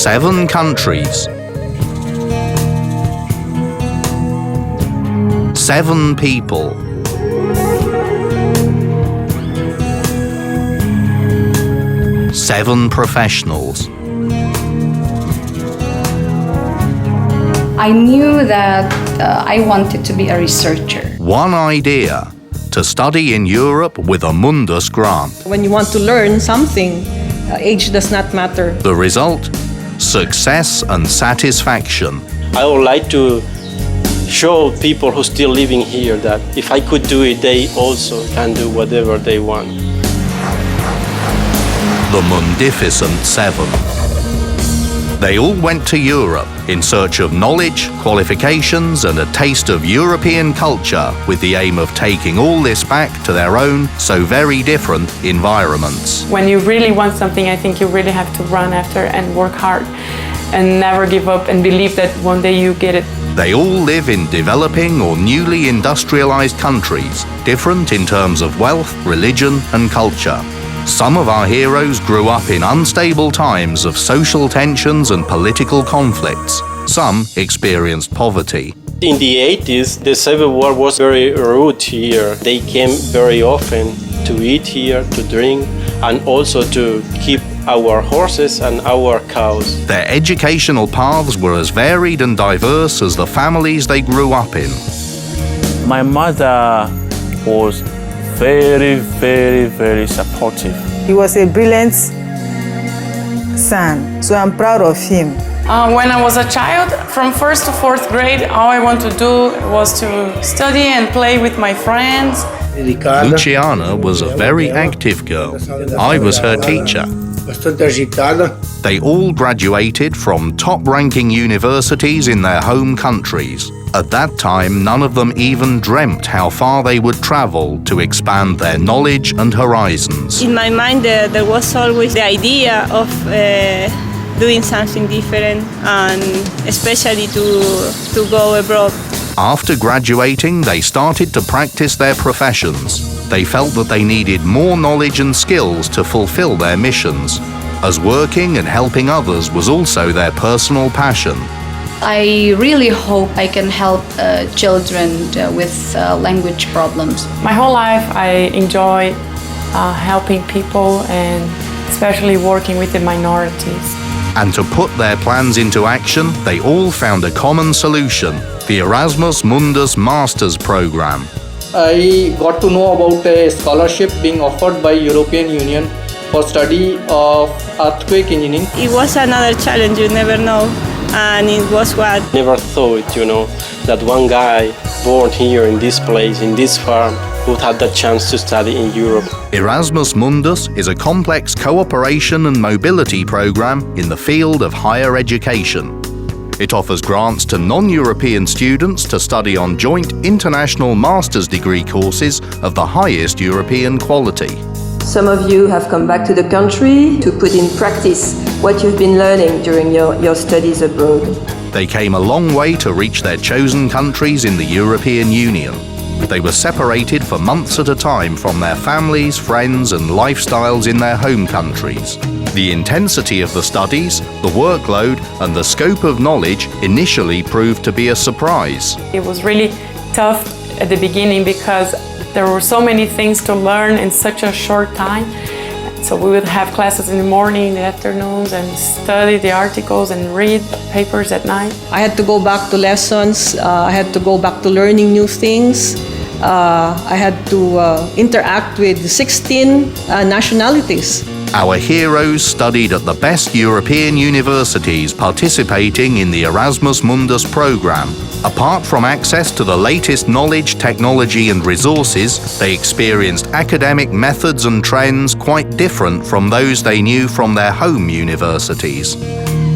7 countries. 7 people. 7 professionals. I knew that I wanted to be a researcher. 1 idea: to study in Europe with a Mundus grant. When you want to learn something, age does not matter. The result? Success and satisfaction. I would like to show people who are still living here that if I could do it, they also can do whatever they want. The Mundificent 7. They all went to Europe in search of knowledge, qualifications and a taste of European culture with the aim of taking all this back to their own, so very different environments. When you really want something, I think you really have to run after and work hard and never give up and believe that one day you get it. They all live in developing or newly industrialized countries, different in terms of wealth, religion and culture. Some of our heroes grew up in unstable times of social tensions and political conflicts. Some experienced poverty. In the 80s, the Civil War was very rude here. They came very often to eat here, to drink, and also to keep our horses and our cows. Their educational paths were as varied and diverse as the families they grew up in. My mother was very supportive. He was a brilliant son, so I'm proud of him. When I was a child, from 1st to 4th grade, all I wanted to do was to study and play with my friends. Luciana was a very active girl. I was her teacher. They all graduated from top-ranking universities in their home countries. At that time, none of them even dreamt how far they would travel to expand their knowledge and horizons. In my mind, there was always the idea of doing something different, and especially to go abroad. After graduating, they started to practice their professions. They felt that they needed more knowledge and skills to fulfill their missions, as working and helping others was also their personal passion. I really hope I can help children with language problems. My whole life I enjoy helping people and especially working with the minorities. And to put their plans into action, they all found a common solution: the Erasmus Mundus Masters Program. I got to know about a scholarship being offered by European Union for study of earthquake engineering. It was another challenge, you never know, and it was what. Never thought, that one guy born here in this place, in this farm, would have the chance to study in Europe. Erasmus Mundus is a complex cooperation and mobility program in the field of higher education. It offers grants to non-European students to study on joint international master's degree courses of the highest European quality. Some of you have come back to the country to put in practice what you've been learning during your studies abroad. They came a long way to reach their chosen countries in the European Union. They were separated for months at a time from their families, friends and lifestyles in their home countries. The intensity of the studies, the workload and the scope of knowledge initially proved to be a surprise. It was really tough at the beginning because there were so many things to learn in such a short time. So we would have classes in the morning, in the afternoons, and study the articles and read papers at night. I had to go back to lessons. I had to go back to learning new things. I had to interact with 16 nationalities. Our heroes studied at the best European universities participating in the Erasmus Mundus program. Apart from access to the latest knowledge, technology and resources, they experienced academic methods and trends quite different from those they knew from their home universities.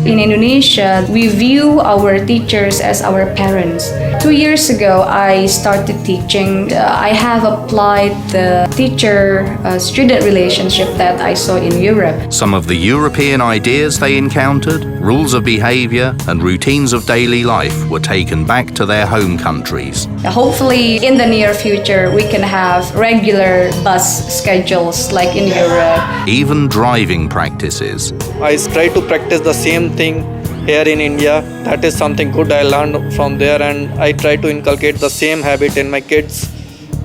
In Indonesia, we view our teachers as our parents. 2 years ago, I started teaching. I have applied the teacher-student relationship that I saw in Europe. Some of the European ideas they encountered, rules of behavior and routines of daily life were taken back to their home countries. Hopefully, in the near future, we can have regular bus schedules like in Europe. Even driving practices. I try to practice the same same thing here in India. That is something good I learned from there, and I try to inculcate the same habit in my kids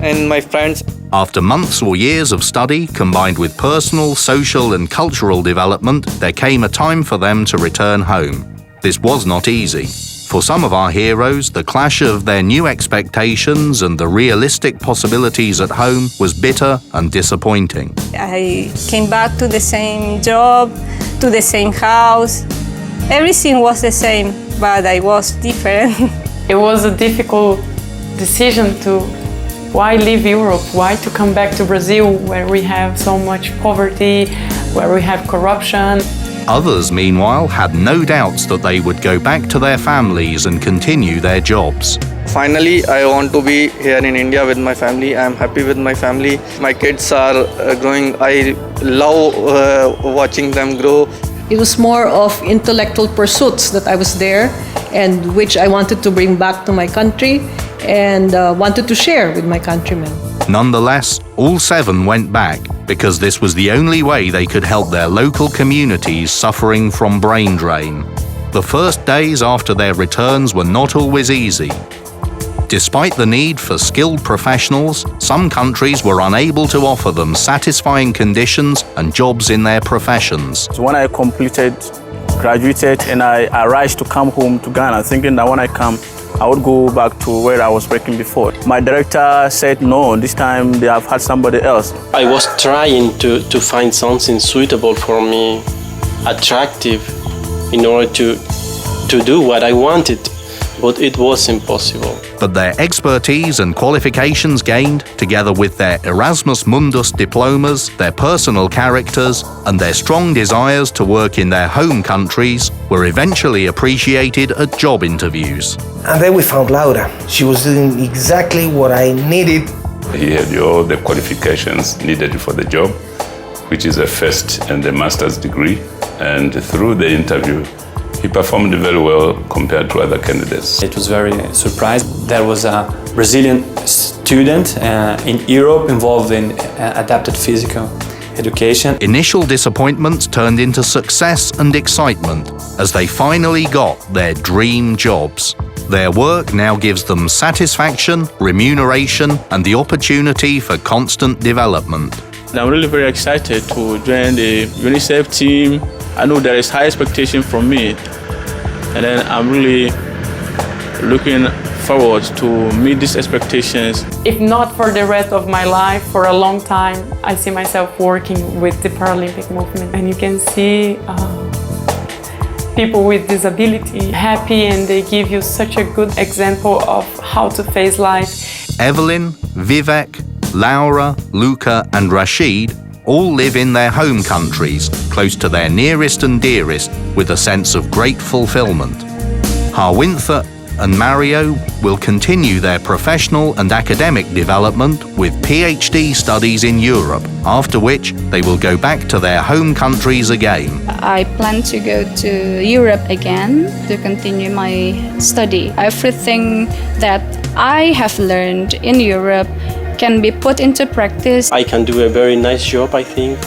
and my friends. After months or years of study, combined with personal, social and cultural development, there came a time for them to return home. This was not easy. For some of our heroes, the clash of their new expectations and the realistic possibilities at home was bitter and disappointing. I came back to the same job, to the same house. Everything was the same, but I was different. It was a difficult decision to why leave Europe, why to come back to Brazil where we have so much poverty, where we have corruption. Others, meanwhile, had no doubts that they would go back to their families and continue their jobs. Finally, I want to be here in India with my family. I am happy with my family. My kids are growing. I love watching them grow. It was more of intellectual pursuits that I was there, and which I wanted to bring back to my country and wanted to share with my countrymen. Nonetheless, all 7 went back because this was the only way they could help their local communities suffering from brain drain. The first days after their returns were not always easy. Despite the need for skilled professionals, some countries were unable to offer them satisfying conditions and jobs in their professions. So when I graduated, and I rushed to come home to Ghana, thinking that when I come, I would go back to where I was working before. My director said, no, this time they have had somebody else. I was trying to find something suitable for me, attractive, in order to do what I wanted, but it was impossible. But their expertise and qualifications gained, together with their Erasmus Mundus diplomas, their personal characters, and their strong desires to work in their home countries, were eventually appreciated at job interviews. And then we found Laura. She was doing exactly what I needed. He had all the qualifications needed for the job, which is a first and a master's degree. And through the interview, he performed very well compared to other candidates. It was very surprised. There was a Brazilian student in Europe involved in adapted physical education. Initial disappointments turned into success and excitement as they finally got their dream jobs. Their work now gives them satisfaction, remuneration, and the opportunity for constant development. I'm really very excited to join the UNICEF team. I know there is high expectation from me, and then I'm really looking forward to meet these expectations. If not for the rest of my life, for a long time, I see myself working with the Paralympic movement. And you can see people with disability happy, and they give you such a good example of how to face life. Evelyn, Vivek, Laura, Luca, and Rashid all live in their home countries, close to their nearest and dearest, with a sense of great fulfillment. Harwintha and Mario will continue their professional and academic development with PhD studies in Europe, after which they will go back to their home countries again. I plan to go to Europe again to continue my study. Everything that I have learned in Europe can be put into practice. I can do a very nice job, I think,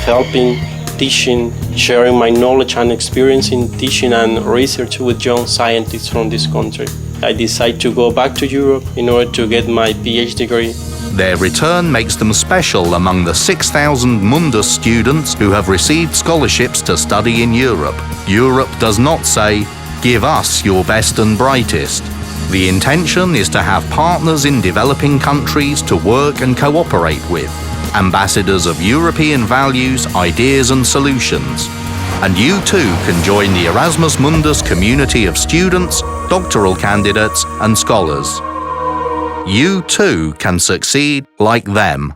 helping, teaching, sharing my knowledge and experience in teaching and research with young scientists from this country. I decided to go back to Europe in order to get my PhD degree. Their return makes them special among the 6,000 Mundus students who have received scholarships to study in Europe. Europe does not say, "Give us your best and brightest." The intention is to have partners in developing countries to work and cooperate with, ambassadors of European values, ideas and solutions. And you too can join the Erasmus Mundus community of students, doctoral candidates and scholars. You too can succeed like them.